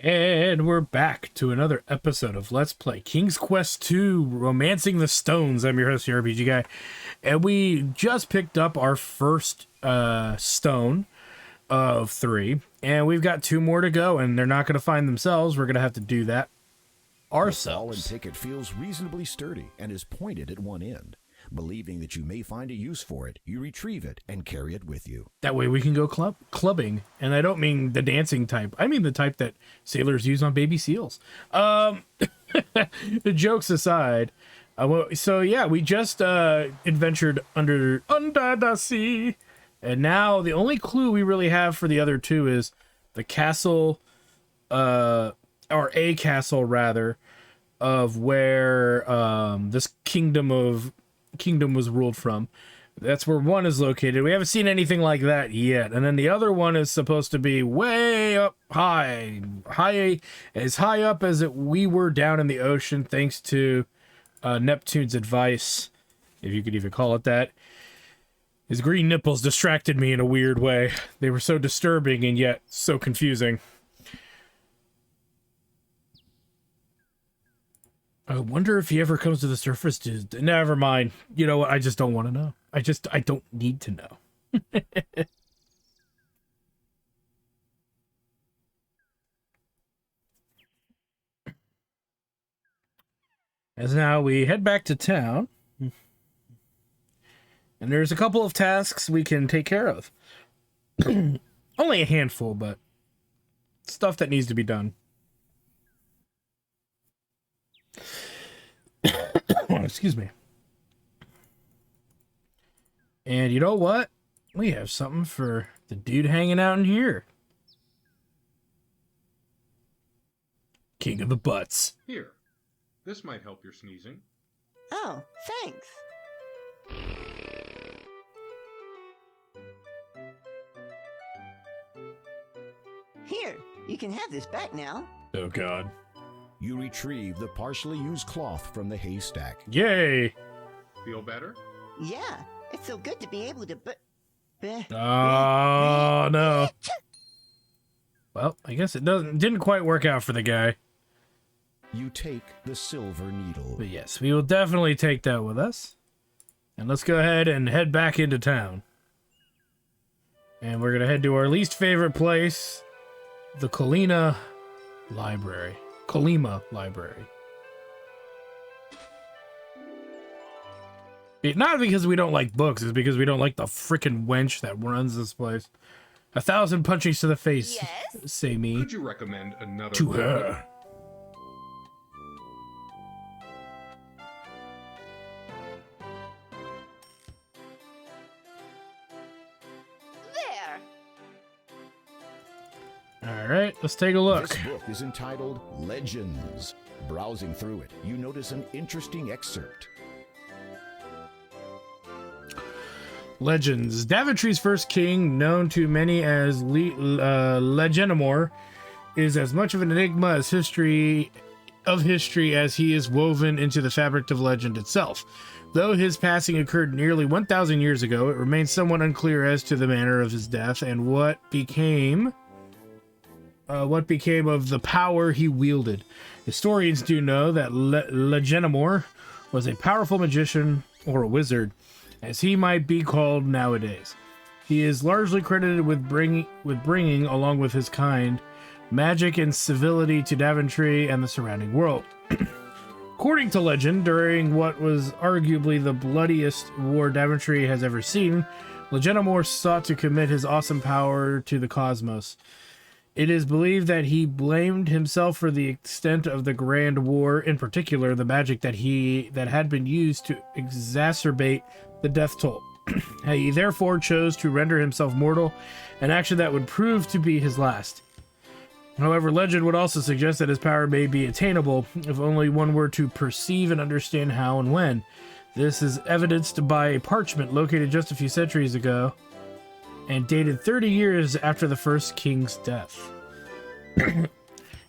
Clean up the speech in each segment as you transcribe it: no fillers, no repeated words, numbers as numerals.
And we're back to another episode of Let's Play King's Quest II, Romancing the Stones. I'm your host, the RPG Guy. And we just picked up our first stone of 3. And we've got 2 more to go, and they're not going to find themselves. We're going to have to do that ourselves. The fallen picket feels reasonably sturdy and is pointed at one end. Believing that you may find a use for it, you retrieve it and carry it with you. That way we can go clubbing. And I don't mean the dancing type. I mean the type that sailors use on baby seals. The jokes aside. So yeah, we just adventured under the sea. And now the only clue we really have for the other 2 is the castle, or a castle rather, of where this kingdom was ruled from. That's where one is located. We haven't seen anything like that yet. And then the other one is supposed to be way up high as high up as we were down in the ocean, thanks to Neptune's advice, if you could even call it that. His green nipples distracted me in a weird way. They were so disturbing and yet so confusing. I wonder if he ever comes to the surface. Dude, never mind. You know what? I just don't want to know. I don't need to know. As now we head back to town. And there's a couple of tasks we can take care of. Only a handful, but stuff that needs to be done. Excuse me. And you know what? We have something for the dude hanging out in here. King of the Butts. Here. This might help your sneezing. Oh, thanks. Here, you can have this back now. Oh, God. You retrieve the partially used cloth from the haystack. Yay! Feel better? Yeah, it's so good to be able to Oh, no. Well, I guess it didn't quite work out for the guy. You take the silver needle. But yes, we will definitely take that with us. And let's go ahead and head back into town. And we're going to head to our least favorite place, the Colima Library. Not because we don't like books, it's because we don't like the frickin' wench that runs this place. 1,000 punchings to the face, Yes? say me. Could you recommend another To book? her. There. Alright, let's take a look. This book is entitled Legends. Browsing through it, you notice an interesting excerpt. Legends. Daventry's first king, known to many as Legenomor, is as much of an enigma as history as he is woven into the fabric of legend itself. Though his passing occurred nearly 1,000 years ago, it remains somewhat unclear as to the manner of his death and what became of the power he wielded. Historians do know that Legenomor was a powerful magician, or a wizard, as he might be called nowadays. He is largely credited with bringing, along with his kind, magic and civility to Daventry and the surrounding world. According to legend, during what was arguably the bloodiest war Daventry has ever seen, Legenomor sought to commit his awesome power to the cosmos. It is believed that he blamed himself for the extent of the Grand War, in particular the magic that had been used to exacerbate the death toll. He therefore chose to render himself mortal, an action that would prove to be his last. However, legend would also suggest that his power may be attainable if only one were to perceive and understand how and when. This is evidenced by a parchment located just a few centuries ago and dated 30 years after the first king's death.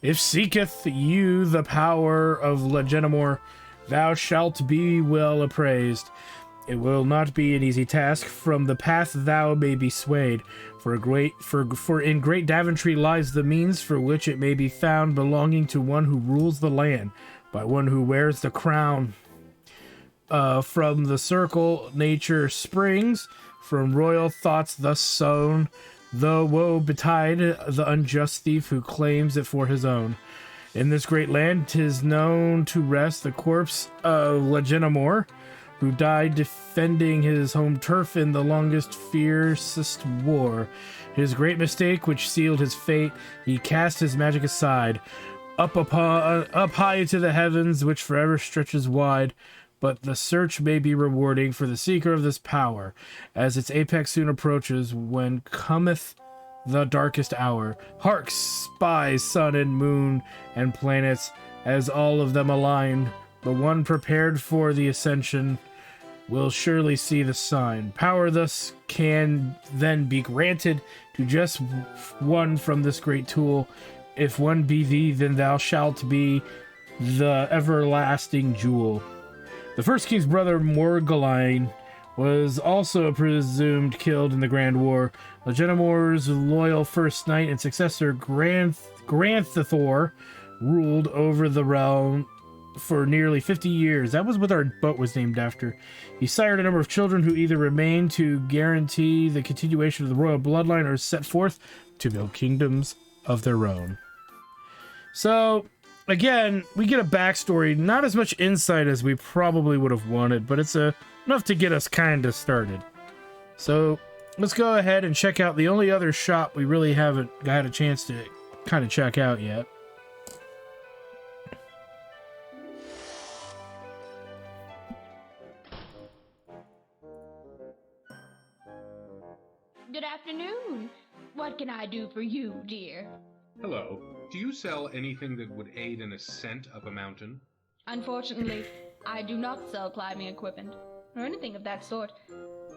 If seeketh you the power of Legenomor, thou shalt be well appraised. It will not be an easy task. From the path thou may be swayed, For in great Daventry lies the means for which it may be found, belonging to one who rules the land, by one who wears the crown. From the circle nature springs, from royal thoughts thus sown, though woe betide the unjust thief who claims it for his own. In this great land 'tis known to rest the corpse of Legenamore, who died defending his home turf in the longest, fiercest war. His great mistake, which sealed his fate, he cast his magic aside, up high to the heavens, which forever stretches wide. But the search may be rewarding for the seeker of this power, as its apex soon approaches, when cometh the darkest hour. Hark, spies, sun and moon and planets, as all of them align. The one prepared for the ascension will surely see the sign. Power thus can then be granted to just one from this great tool. If one be thee, then thou shalt be the everlasting jewel. The first king's brother, Morgaline, was also presumed killed in the Grand War. Legenomore's loyal first knight and successor, Granthithor, ruled over the realm for nearly 50 years. That was what our boat was named after. He sired a number of children who either remained to guarantee the continuation of the royal bloodline or set forth to build kingdoms of their own. So, again, we get a backstory, not as much insight as we probably would have wanted, but it's enough to get us kind of started. So, let's go ahead and check out the only other shop we really haven't got a chance to kind of check out yet. Good afternoon. What can I do for you, dear? Hello. Do you sell anything that would aid an ascent up a mountain? Unfortunately, I do not sell climbing equipment, or anything of that sort.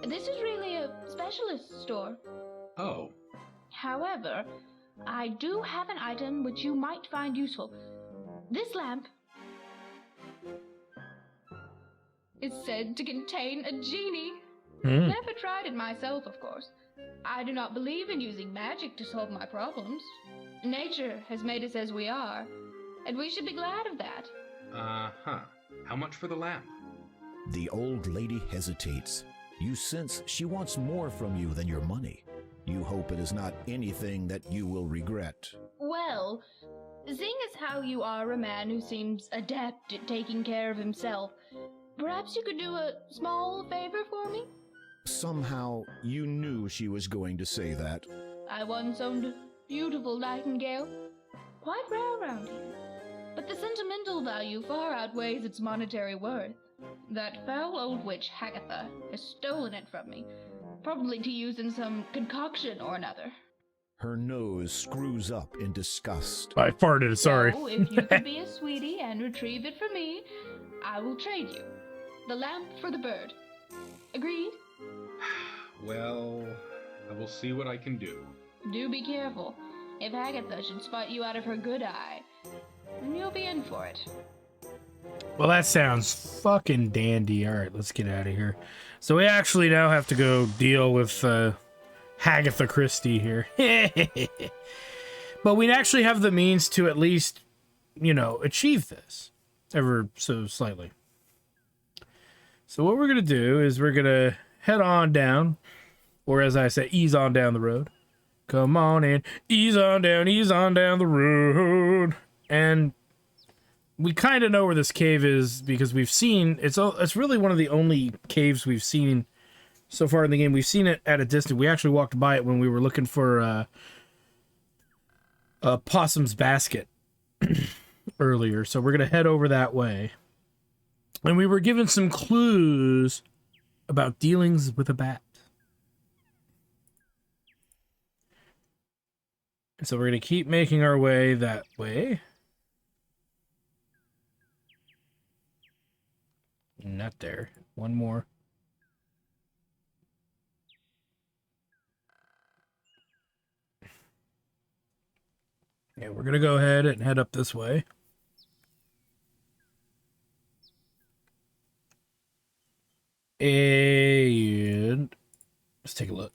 This is really a specialist store. Oh. However, I do have an item which you might find useful. This lamp is said to contain a genie. Never tried it myself, of course. I do not believe in using magic to solve my problems. Nature has made us as we are, and we should be glad of that. Uh-huh. How much for the lamp? The old lady hesitates. You sense she wants more from you than your money. You hope it is not anything that you will regret. Well, seeing as how you are a man who seems adept at taking care of himself, perhaps you could do a small favor for me? Somehow, you knew she was going to say that. I once owned a beautiful nightingale, quite rare around here, but the sentimental value far outweighs its monetary worth. That foul old witch Hagatha has stolen it from me, probably to use in some concoction or another. Her nose screws up in disgust. I farted, sorry. So, if you could be a sweetie and retrieve it for me, I will trade you. The lamp for the bird. Agreed? Well, I will see what I can do. Do be careful. If Hagatha should spot you out of her good eye, then you'll be in for it. Well, that sounds fucking dandy. All right, let's get out of here. So we actually now have to go deal with Hagatha Christie here. But we actually have the means to at least, achieve this ever so slightly. So what we're going to do is we're going to head on down, or as I say, ease on down the road. Come on in, ease on down the road. And we kind of know where this cave is because we've seen, it's really one of the only caves we've seen so far in the game. We've seen it at a distance. We actually walked by it when we were looking for a possum's basket earlier. So we're going to head over that way. And we were given some clues about dealings with a bat. So we're going to keep making our way that way. Not there. One more. Yeah, we're going to go ahead and head up this way. And let's take a look.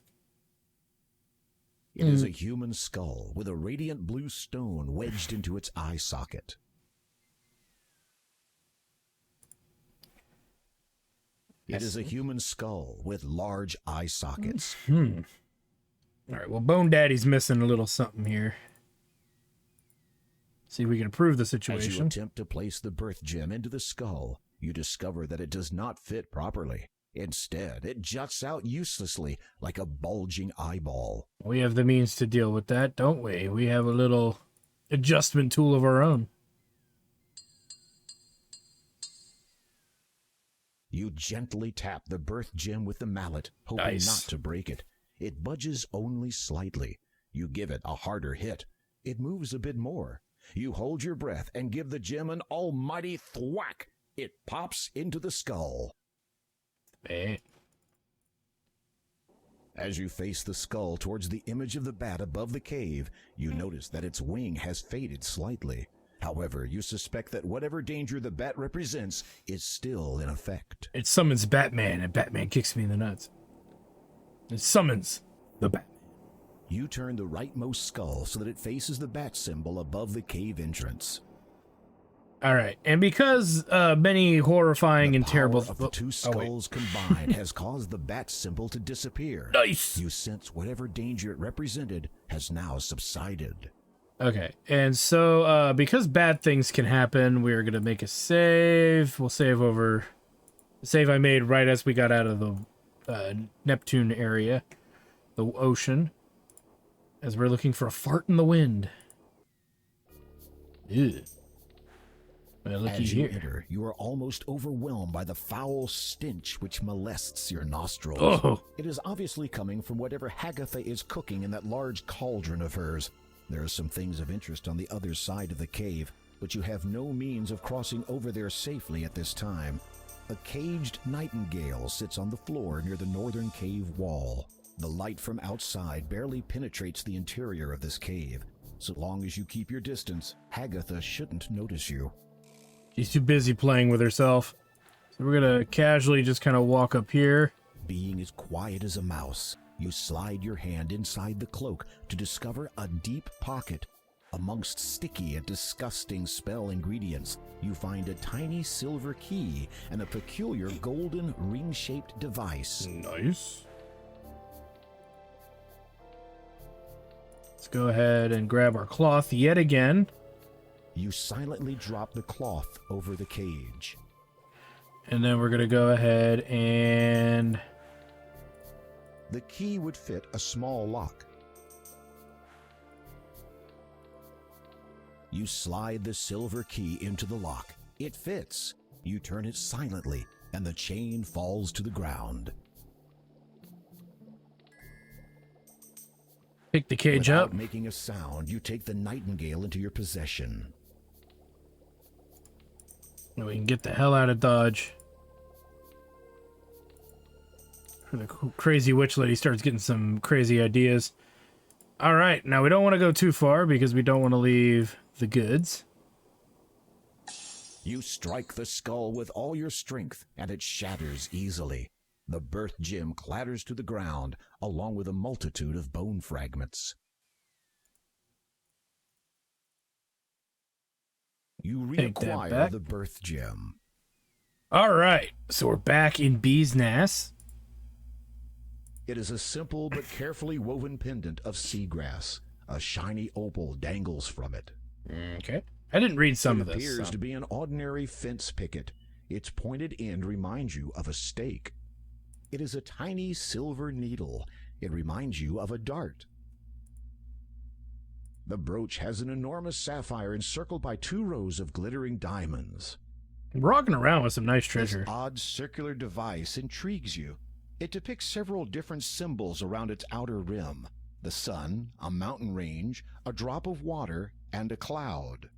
It is a human skull with a radiant blue stone wedged into its eye socket. It is a human skull with large eye sockets. All right, well, Bone Daddy's missing a little something here. See if we can improve the As you situation. attempt to place the birth gem into the skull, you discover that it does not fit properly. Instead, it juts out uselessly like a bulging eyeball. We have the means to deal with that, don't we? We have a little adjustment tool of our own. You gently tap the birth gem with the mallet, hoping Nice. not to break it. It budges only slightly. You give it a harder hit. It moves a bit more. You hold your breath and give the gem an almighty thwack. It pops into the skull. Eh. As you face the skull towards the image of the bat above the cave, you notice that its wing has faded slightly. However, you suspect that whatever danger the bat represents is still in effect. It summons Batman, and Batman kicks me in the nuts. It summons the Batman. You turn the rightmost skull so that it faces the bat symbol above the cave entrance. All right, and because many horrifying The and terrible... power of the two Oh, wait. skulls combined has caused the bat symbol to disappear. Nice! You sense whatever danger it represented has now subsided. Okay, and so because bad things can happen, we're going to make a save. We'll save over the save I made right as we got out of the Neptune area, the ocean, as we're looking for a fart in the wind. Ew. Well, looky As you here. enter, you are almost overwhelmed by the foul stench which molests your nostrils. Oh, It is obviously coming from whatever Hagatha is cooking in that large cauldron of hers. There are some things of interest on the other side of the cave, but you have no means of crossing over there safely at this time. A caged nightingale sits on the floor near the northern cave wall. The light from outside barely penetrates the interior of this cave. So long as you keep your distance, Hagatha shouldn't notice you. she's too busy playing with herself. So we're going to casually just kind of walk up here. Being as quiet as a mouse, you slide your hand inside the cloak to discover a deep pocket. Amongst sticky and disgusting spell ingredients, you find a tiny silver key and a peculiar golden ring-shaped device. Nice. Let's go ahead and grab our cloth yet again. You silently drop the cloth over the cage. And then we're going to go ahead and... The key would fit a small lock. You slide the silver key into the lock. It fits. You turn it silently, and the chain falls to the ground. pick the cage Without up. making a sound, you take the nightingale into your possession. And we can get the hell out of Dodge. The crazy witch lady starts getting some crazy ideas. All right, now we don't want to go too far because we don't want to leave the goods. You strike the skull with all your strength, and it shatters easily. The birth gem clatters to the ground, along with a multitude of bone fragments. You Take that reacquire back. the birth gem. All right, so we're back in Bee's Nest. It is a simple but carefully woven pendant of seagrass. A shiny opal dangles from it. Okay. I didn't read some It of this. appears so- to be an ordinary fence picket. Its pointed end reminds you of a stake. It is a tiny silver needle. It reminds you of a dart. The brooch has an enormous sapphire encircled by 2 rows of glittering diamonds. We're walking around with some nice treasure. This odd circular device intrigues you. It depicts several different symbols around its outer rim: the sun, a mountain range, a drop of water, and a cloud.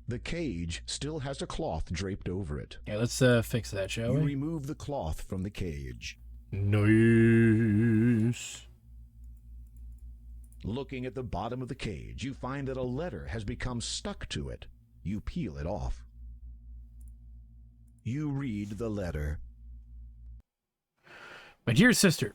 The cage still has a cloth draped over it. Yeah, let's fix that, shall You we? remove the cloth from the cage. Nice. Looking at the bottom of the cage, you find that a letter has become stuck to it. You peel it off. You read the letter. My dear sister,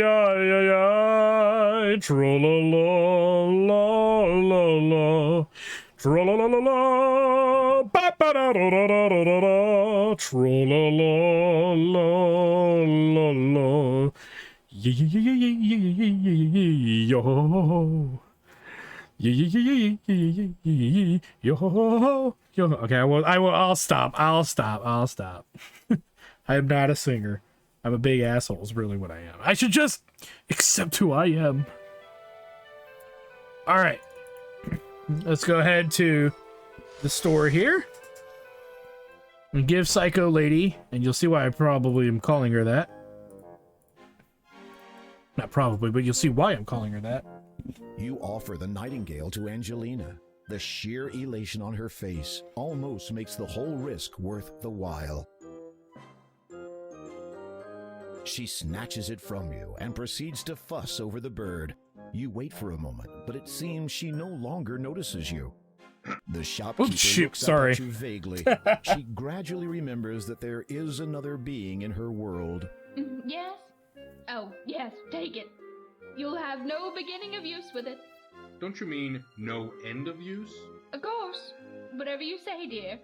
Ay, tra-la-la-la-la-la. Tra-la-la-la-la. Ba-ba-da-da-da-da-da-da. Tra-la-la-la-la-la. Yo. Yo. Okay, I'll stop. I'll stop. I am not a singer. I'm a big asshole is really what I am. I should just accept who I am. All right. Let's go ahead to the store here and give Psycho Lady, and you'll see why I probably am calling her that. Not probably, but you'll see why I'm calling her that. You offer the nightingale to Angelina. The sheer elation on her face almost makes the whole risk worth the while. She snatches it from you and proceeds to fuss over the bird. You wait for a moment, but it seems she no longer notices you. The shopkeeper looks up at you vaguely. She gradually remembers that there is another being in her world. Yes? Oh, yes, take it. You'll have no beginning of use with it. Don't you mean no end of use? Of course. Whatever you say, dear.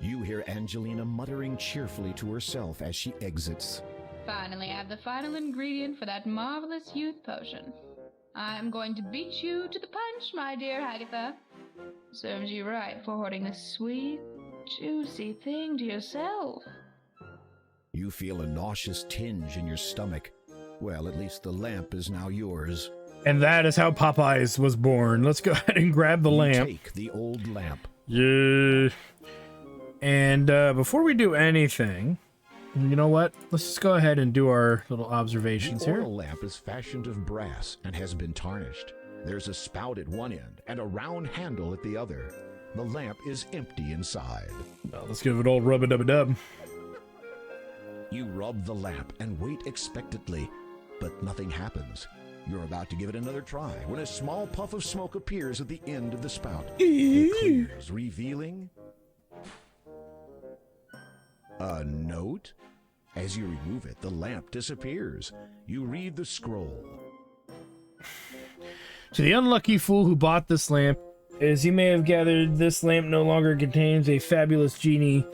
You hear Angelina muttering cheerfully to herself as she exits. Finally, I have the final ingredient for that marvelous youth potion. I'm going to beat you to the punch, my dear Agatha. Serves you right for hoarding this sweet, juicy thing to yourself. You feel a nauseous tinge in your stomach. Well, at least the lamp is now yours. And that is how Popeyes was born. Let's go ahead and grab the lamp. Take the old lamp. Yeah. And before we do anything, you know what? Let's just go ahead and do our little observations The here. oil lamp is fashioned of brass and has been tarnished. There's a spout at one end and a round handle at the other. The lamp is empty inside. Well, let's give it an old rub-a-dub-a-dub. You rub the lamp and wait expectantly, but nothing happens. You're about to give it another try when a small puff of smoke appears at the end of the spout. It clears, revealing a note. As you remove it, the lamp disappears. You read the scroll. To the unlucky fool who bought this lamp, as you may have gathered, this lamp no longer contains a fabulous genie,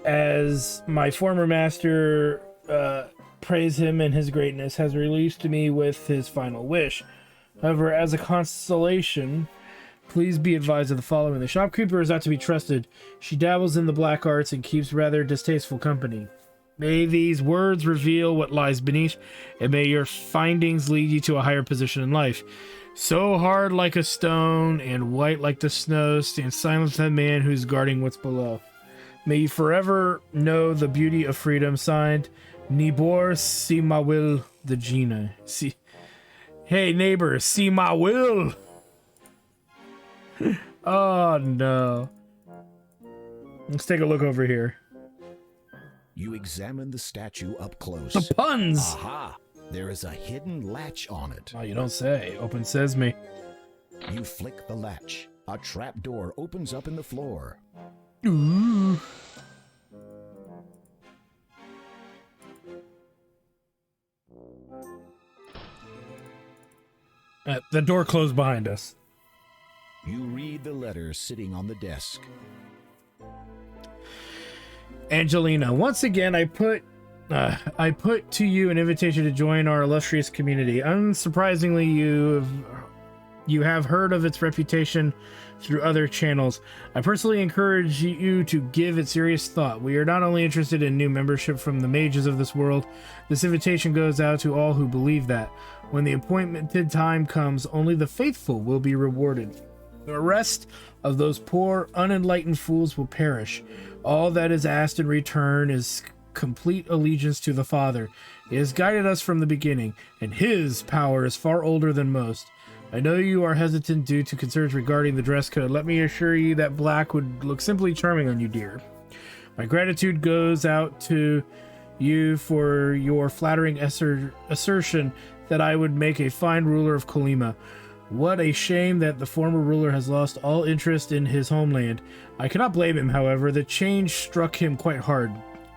as my former master, praise him and his greatness, has released me with his final wish. However, as a consolation, please be advised of the following. The shopkeeper is not to be trusted. She dabbles in the black arts and keeps rather distasteful company. May these words reveal what lies beneath, and may your findings lead you to a higher position in life. So hard like a stone and white like the snow, stand silent the man who's guarding what's below. May you forever know the beauty of freedom. Signed, Nibor, see my will, the Gina. See, hey neighbor, see my will. Oh no. Let's take a look over here. You examine the statue up close. The puns. Aha! There is a hidden latch on it. Oh, you don't say. Open sesame. You flick the latch. A trap door opens up in the floor. Ooh. The door closed behind us. You read the letter sitting on the desk. Angelina, once again, I put to you an invitation to join our illustrious community. Unsurprisingly, you have heard of its reputation through other channels. I personally encourage you to give it serious thought. We are not only interested in new membership from the mages of this world, this invitation goes out to all who believe that when the appointed time comes, only the faithful will be rewarded. The rest of those poor, unenlightened fools will perish. All that is asked in return is complete allegiance to the Father. He has guided us from the beginning, and his power is far older than most. I know you are hesitant due to concerns regarding the dress code. Let me assure you that black would look simply charming on you, dear. My gratitude goes out to you for your flattering assertion that I would make a fine ruler of Colima. What a shame that the former ruler has lost all interest in his homeland. I cannot blame him, however. The change struck him quite hard.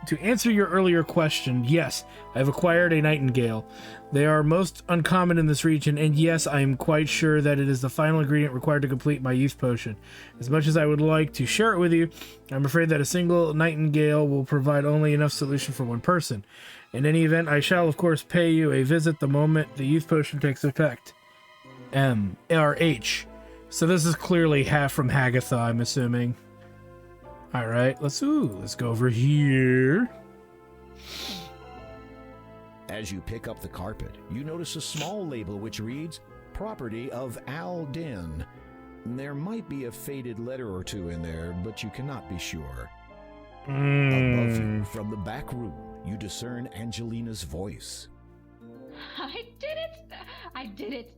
To answer your earlier question, yes, I have acquired a nightingale. They are most uncommon in this region, and yes, I am quite sure that it is the final ingredient required to complete my youth potion. As much as I would like to share it with you, I'm afraid that a single nightingale will provide only enough solution for one person. In any event, I shall of course pay you a visit the moment the youth potion takes effect. M-R-H. So this is clearly half from Hagatha, I'm assuming. Alright, let's go over here. As you pick up the carpet, you notice a small label which reads, Property of Al Din. There might be a faded letter or two in there, but you cannot be sure. Above you, from the back room, you discern Angelina's voice. I did it! I did it!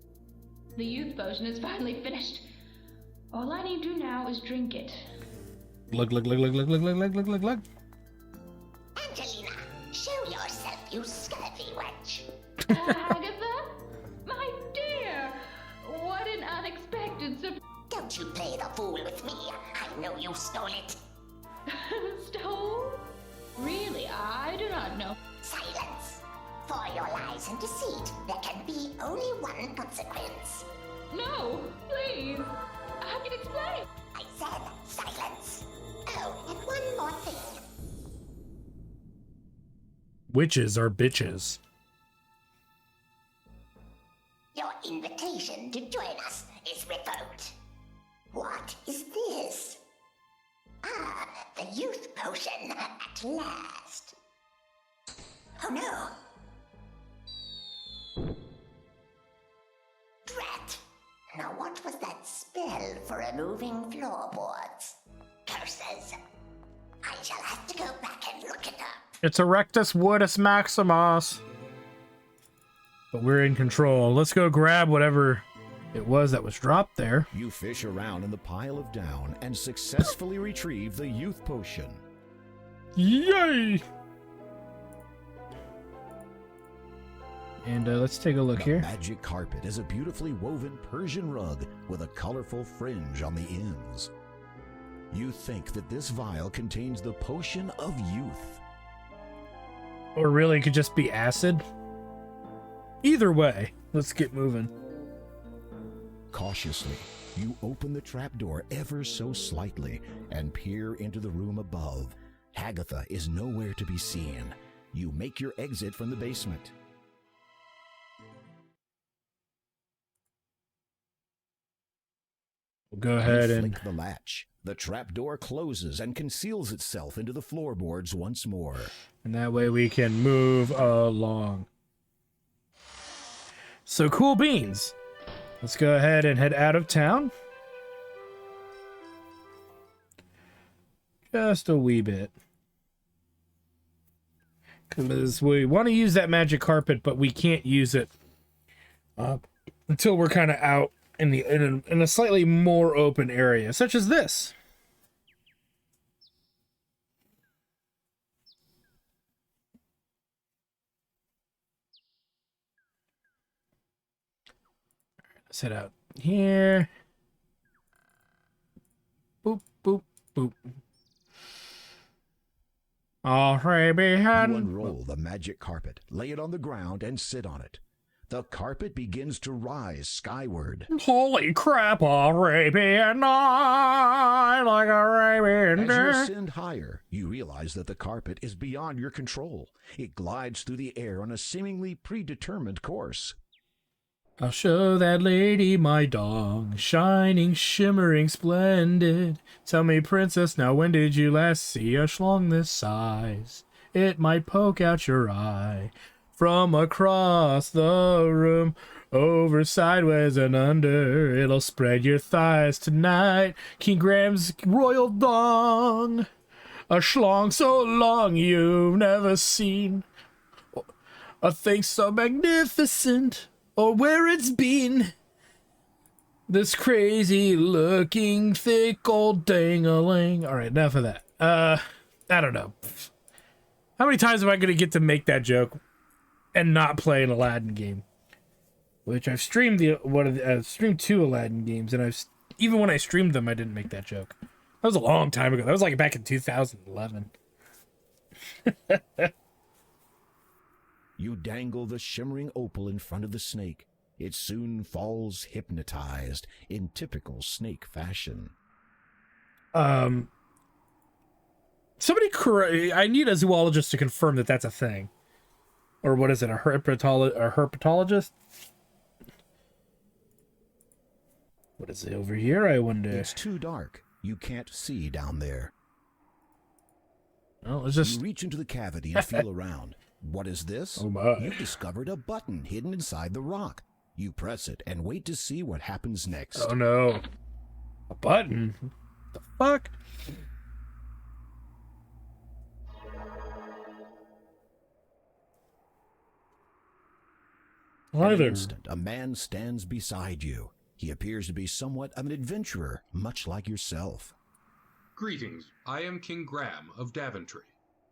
The youth potion is finally finished. All I need to do now is drink it. Look. Angelina, show yourself, you scurvy wench. Agatha? My dear! What an unexpected surprise. Don't you play the fool with me. I know you stole it. Stole? Really, I do not know. Silence. For your lies and deceit, there can be only one consequence. No, please. I can explain. I said silence. Oh, and one more thing. Witches are bitches. Your invitation to join us is revoked. What is this? Ah, the youth potion at last. Oh no. Drat! Now what was that spell for removing floorboards? Curses. I shall have to go back and look it up. It's Erectus Woodus Maximus. But we're in control. Let's go grab whatever it was that was dropped there. You fish around in the pile of down and successfully retrieve the youth potion. Yay! And let's take a look The here. magic carpet is a beautifully woven Persian rug with a colorful fringe on the ends. You think that this vial contains the potion of youth. Or really, it could just be acid. Either way, let's get moving. Cautiously, you open the trapdoor ever so slightly and peer into the room above. Hagatha is nowhere to be seen. You make your exit from the basement. We'll go ahead You and flick the latch. The trapdoor closes and conceals itself into the floorboards once more. that way we can move along. So cool beans. Let's go ahead and head out of town. Just a wee bit. Because we want to use that magic carpet, but we can't use it until we're kind of out in a slightly more open area, such as this. Let's head out here. Boop, boop, boop. All right, behind. You unroll the magic carpet, lay it on the ground, and sit on it. The carpet begins to rise skyward. Holy crap, Arabian night, like Arabian As you day. ascend higher, you realize that the carpet is beyond your control. It glides through the air on a seemingly predetermined course. I'll show that lady my dong, shining, shimmering, splendid. Tell me, princess, now when did you last see a schlong this size? It might poke out your eye from across the room, over, sideways, and under. It'll spread your thighs tonight. King Graham's royal dong, a schlong so long you've never seen a thing so magnificent, or where it's been. This crazy looking thick old dang-a-ling. All right, enough of that. I don't know. How many times am I going to get to make that joke and not play an Aladdin game? Which I've streamed I've streamed 2 Aladdin games, and even when I streamed them, I didn't make that joke. That was a long time ago. That was like back in 2011. You dangle the shimmering opal in front of the snake. It soon falls hypnotized in typical snake fashion. Somebody I need a zoologist to confirm that that's a thing. Or what is it, a herpetologist? What is it over here, I wonder? It's too dark. You can't see down there. Well, let's just... You reach into the cavity and feel around. What is this? Oh my. You've discovered a button hidden inside the rock. You press it and wait to see what happens next. Oh no. A button? What the fuck? In Hi an there. instant, a man stands beside you. He appears to be somewhat of an adventurer, much like yourself. Greetings. I am King Graham of Daventry.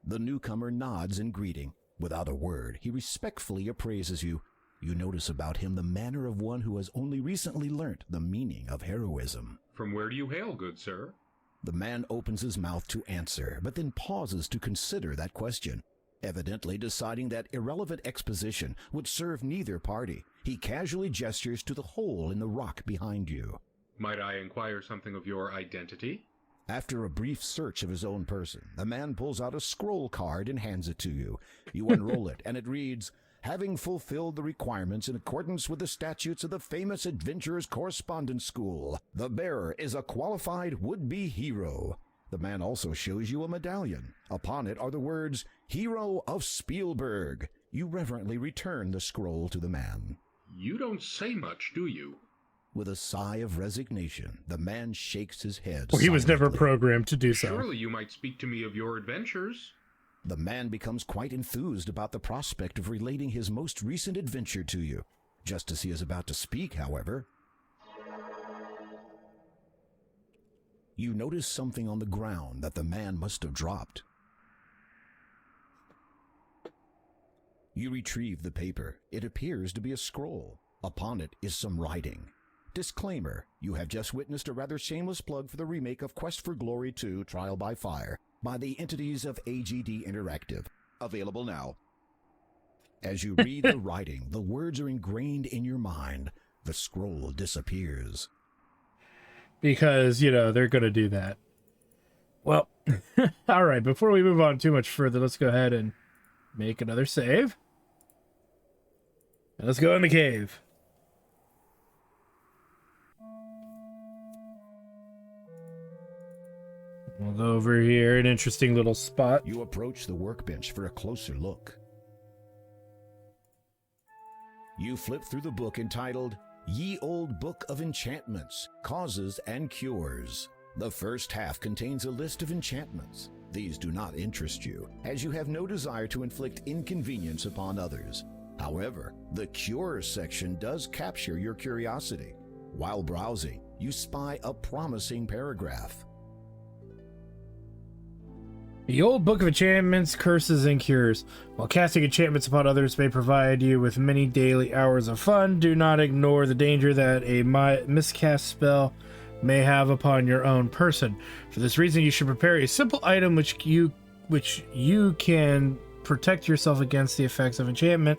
The newcomer nods in greeting. Without a word, he respectfully appraises you. You notice about him the manner of one who has only recently learnt the meaning of heroism. From where do you hail, good sir? The man opens his mouth to answer, but then pauses to consider that question. Evidently deciding that irrelevant exposition would serve neither party, he casually gestures to the hole in the rock behind you. Might I inquire something of your identity? After a brief search of his own person, the man pulls out a scroll card and hands it to you. You unroll it, and it reads, "Having fulfilled the requirements in accordance with the statutes of the famous Adventurers Correspondence School, the bearer is a qualified would-be hero." The man also shows you a medallion. Upon it are the words, "Hero of Spielberg." You reverently return the scroll to the man. You don't say much, do you? With a sigh of resignation, the man shakes his head. Well, he was never silently. programmed to do so. Surely you might speak to me of your adventures. The man becomes quite enthused about the prospect of relating his most recent adventure to you. Just as he is about to speak, however, you notice something on the ground that the man must have dropped. You retrieve the paper. It appears to be a scroll. Upon it is some writing. Disclaimer: you have just witnessed a rather shameless plug for the remake of Quest for Glory 2 Trial by Fire by the entities of AGD Interactive. Available now. As you read the writing, the words are ingrained in your mind. The scroll disappears. Because, you know, they're going to do that. Well, all right, before we move on too much further, let's go ahead and make another save. And let's go in the cave. We'll go over here, an interesting little spot. You approach the workbench for a closer look. You flip through the book entitled Ye Old Book of Enchantments, Causes and Cures. The first half contains a list of enchantments. These do not interest you, as you have no desire to inflict inconvenience upon others. However, the Cures section does capture your curiosity. While browsing, you spy a promising paragraph. The old book of enchantments, curses, and cures. While casting enchantments upon others may provide you with many daily hours of fun, do not ignore the danger that a miscast spell may have upon your own person. For this reason, you should prepare a simple item which you can protect yourself against the effects of enchantment,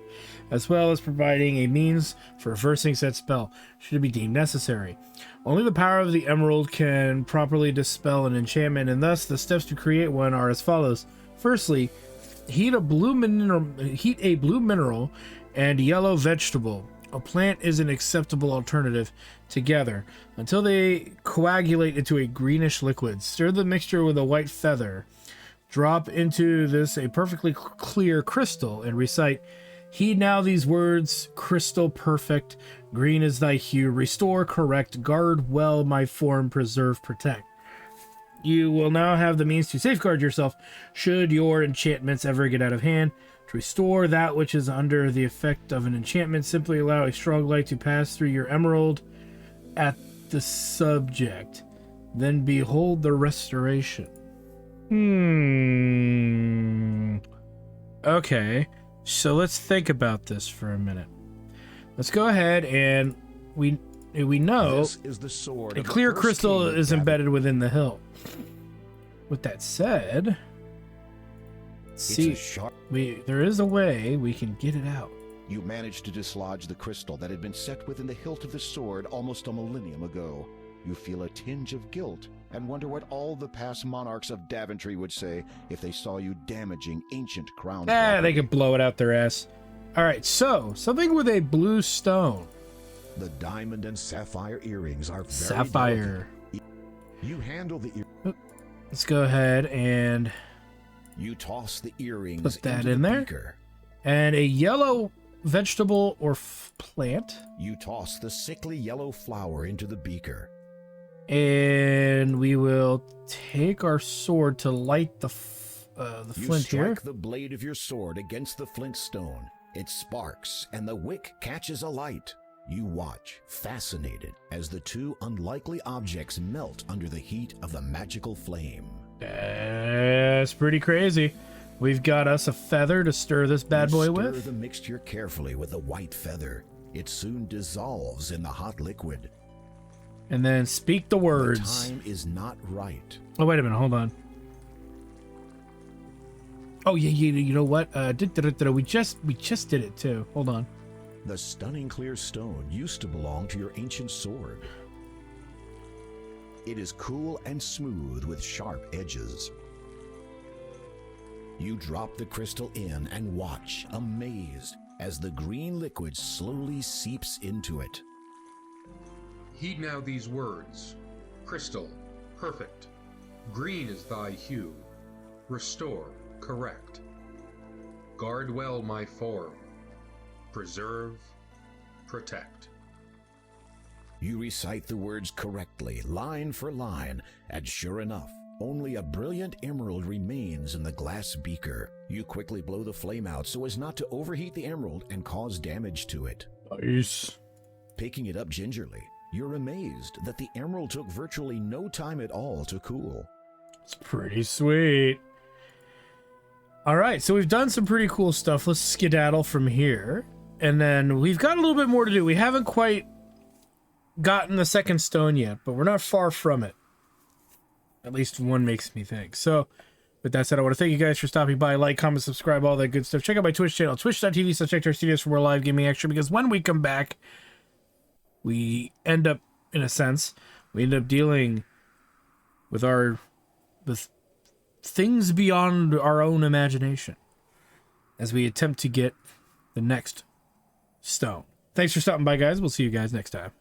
as well as providing a means for reversing said spell, should it be deemed necessary. Only the power of the emerald can properly dispel an enchantment, and thus the steps to create one are as follows. Firstly, heat a blue mineral and yellow vegetable. A plant is an acceptable alternative together until they coagulate into a greenish liquid. Stir the mixture with a white feather. Drop into this a perfectly clear crystal and recite, "Heed now these words, crystal perfect, green is thy hue, restore, correct, guard well my form, preserve, protect." You will now have the means to safeguard yourself should your enchantments ever get out of hand. To restore that which is under the effect of an enchantment, simply allow a strong light to pass through your emerald at the subject. Then behold the restoration. Okay, so let's think about this for a minute. Let's go ahead and we know This is the sword a of the clear first crystal king of is David. embedded within the hilt. With that said, It's a see, sharp. there is a way we can get it out. You managed to dislodge the crystal that had been set within the hilt of the sword almost a millennium ago. You feel a tinge of guilt and wonder what all the past monarchs of Daventry would say if they saw you damaging ancient crown They property. could blow it out their ass. All right, so something with a blue stone. The diamond and sapphire earrings are very Sapphire. delicate. You handle the ear. Let's go ahead and You toss the earrings put that into in the there. beaker. And a yellow vegetable or plant. You toss the sickly yellow flower into the beaker. And we will take our sword to light the You flint strike here. the blade of your sword against the flint stone. It sparks, and the wick catches alight. You watch, fascinated, as the two unlikely objects melt under the heat of the magical flame. That's pretty crazy. We've got us a feather to stir this bad boy Stir with. the mixture carefully with the white feather. It soon dissolves in the hot liquid. And then speak the The words. time is not right. Oh, wait a minute. Hold on. Oh, yeah, you know what? We just did it, too. Hold on. The stunning clear stone used to belong to your ancient sword. It is cool and smooth with sharp edges. You drop the crystal in and watch, amazed, as the green liquid slowly seeps into it. Heed now these words. Crystal, perfect. Green is thy hue. Restore, correct. Guard well my form. Preserve, protect. You recite the words correctly, line for line, and sure enough, only a brilliant emerald remains in the glass beaker. You quickly blow the flame out so as not to overheat the emerald and cause damage to it. Nice. Picking it up gingerly, you're amazed that the emerald took virtually no time at all to cool. It's pretty sweet. All right, so we've done some pretty cool stuff. Let's skedaddle from here. And then we've got a little bit more to do. We haven't quite gotten the second stone yet, but we're not far from it. At least one makes me think. So, with that said, I want to thank you guys for stopping by. Like, comment, subscribe, all that good stuff. Check out my Twitch channel, twitch.tv/Studios for more live gaming action, because when we come back, we end up, in a sense, we end up dealing with things beyond our own imagination as we attempt to get the next stone. Thanks for stopping by, guys. We'll see you guys next time.